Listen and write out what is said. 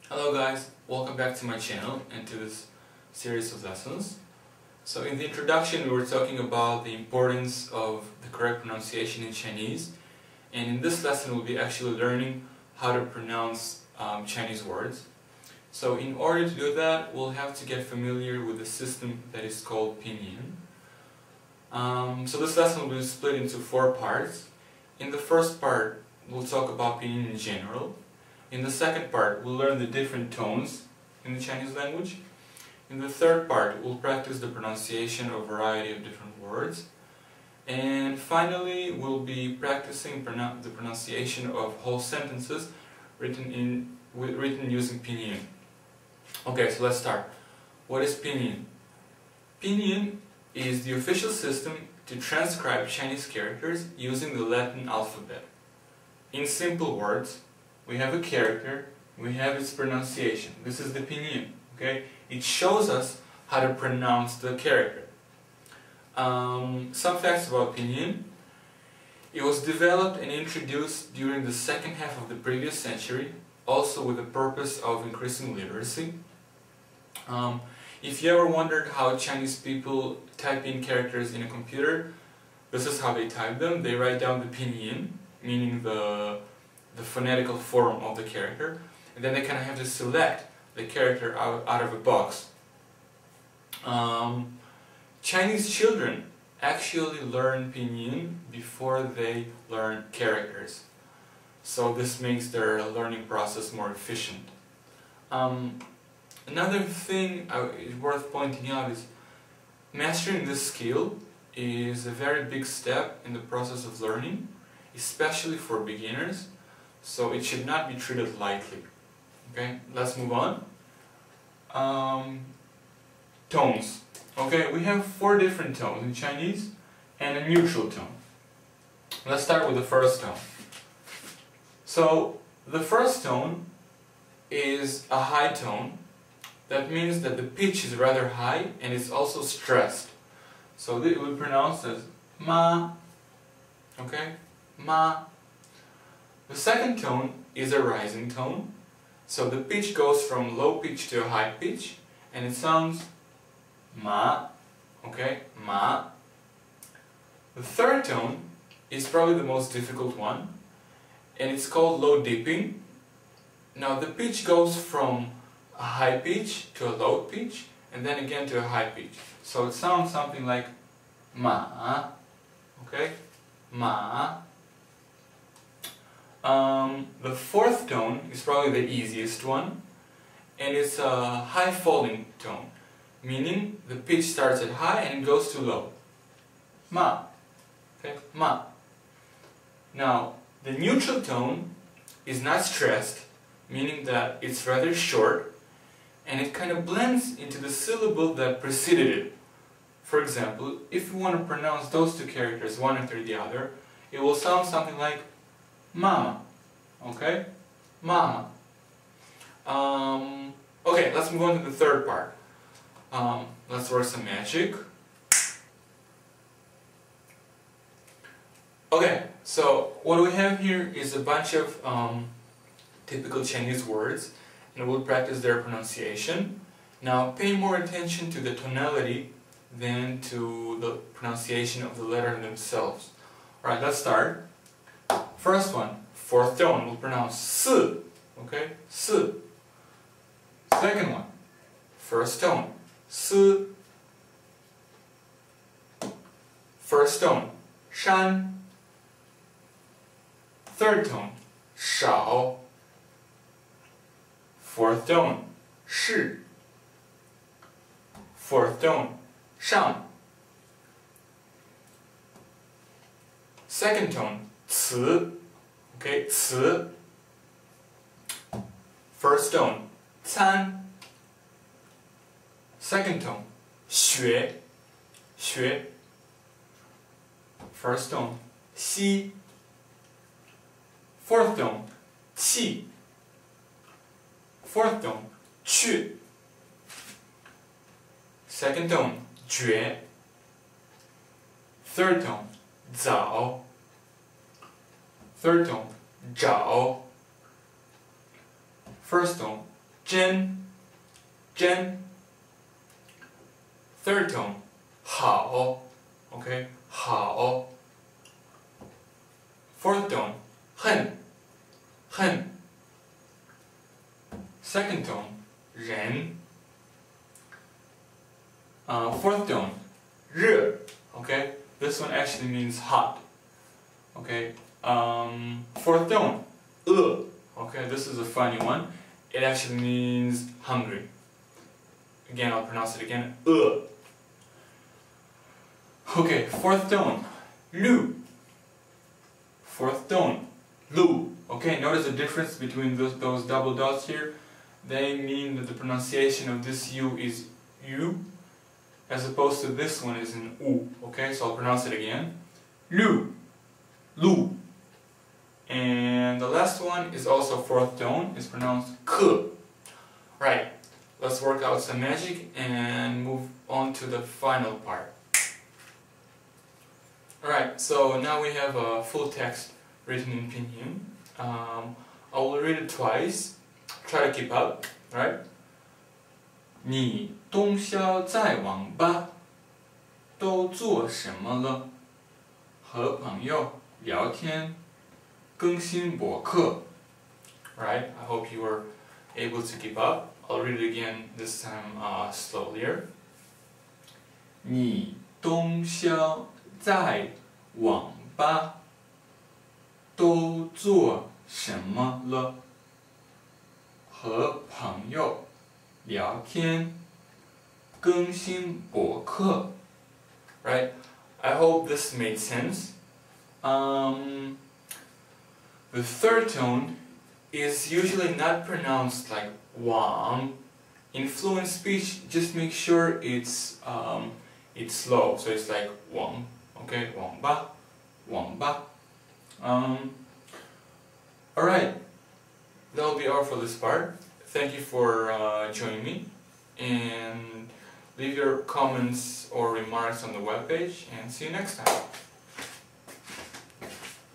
Hello guys, welcome back to my channel and to this series of lessons. So in the introduction we were talking about the importance of the correct pronunciation in Chinese, and in this lesson we'll be actually learning how to pronounce Chinese words. So in order to do that we'll have to get familiar with the system that is called Pinyin. So this lesson will be split into 4 parts. In the first part we'll talk about Pinyin in general. In the second part, we'll learn the different tones in the Chinese language. In the third part, we'll practice the pronunciation of a variety of different words. And finally, we'll be practicing the pronunciation of whole sentences written using Pinyin. Okay, so let's start. What is Pinyin? Pinyin is the official system to transcribe Chinese characters using the Latin alphabet. In simple words, we have a character, we have its pronunciation. This is the Pinyin, okay? It shows us how to pronounce the character. Some facts about Pinyin. It was developed and introduced during the second half of the previous century, also with the purpose of increasing literacy. If you ever wondered how Chinese people type in characters in a computer, this is how they type them. They write down the Pinyin, meaning the phonetical form of the character, and then they kind of have to select the character out of a box. Chinese children actually learn Pinyin before they learn characters, so this makes their learning process more efficient. Another thing worth pointing out is mastering this skill is a very big step in the process of learning, especially for beginners. So it should not be treated lightly. Okay, let's move on. Tones. Okay, we have 4 different tones in Chinese and a neutral tone. Let's start with the first tone. So the first tone is a high tone. That means that the pitch is rather high and it's also stressed. So it will be pronounced as ma. Okay, ma. The second tone is a rising tone, so the pitch goes from low pitch to a high pitch, and it sounds ma, okay, ma. The third tone is probably the most difficult one, and it's called low dipping. Now the pitch goes from a high pitch to a low pitch, and then again to a high pitch. So it sounds something like ma, okay, ma. The fourth tone is probably the easiest one, and it's a high falling tone, meaning the pitch starts at high and it goes to low. Ma. Okay, ma. Now, the neutral tone is not stressed, meaning that it's rather short, and it kind of blends into the syllable that preceded it. For example, if you want to pronounce those 2 characters one after the other, it will sound something like mama. Okay? Mama. Okay, let's move on to the third part. Let's work some magic. Okay, so what we have here is a bunch of typical Chinese words, and we'll practice their pronunciation. Now pay more attention to the tonality than to the pronunciation of the letter themselves. Alright, let's start. First one, 4th tone, we'll pronounce si, okay, si. Second one, 1st tone, si. 1st tone, shan. 3rd tone, shao. 4th tone, shi. 4th tone, shang. 2nd tone, ci. Okay, ci. 1st tone, can. 2nd tone, xue. Xue. 1st tone, xi. 4th tone, qi. 4th tone, qu. 2nd tone, jue. 3rd tone, zao. 3rd tone, zhao. 1st tone, 真 Third tone, 好 okay, 好 Fourth tone, 恨 Second tone, 人 Fourth tone, 热 okay, this one actually means hot. Okay, fourth tone, 饿 okay, this is a funny one. It actually means hungry. Again, I'll pronounce it again, 饿 Okay, fourth tone, 路 Fourth tone, 路 Okay, notice the difference between those double dots here. They mean that the pronunciation of this U is U, as opposed to this one is an U. Okay, so I'll pronounce it again. 路 Lu. And the last one is also fourth tone, it's pronounced 克 Right, let's work out some magic and move on to the final part. Alright, so now we have a full text written in Pinyin. I will read it twice. Try to keep up, right? 你通宵在网吧都做什么了？和朋友聊天，更新博客。Right? I hope you were able to keep up. I'll read it again this time slowly. 你通宵在网吧都做什么了？和朋友聊天，更新博客。Right? I hope this made sense. The third tone is usually not pronounced like wang. In fluent speech, just make sure it's slow. So it's like wang. Okay, wǎngbā, wǎngbā. Alright, that'll be all for this part. Thank you for joining me, and leave your comments or remarks on the webpage, and see you next time.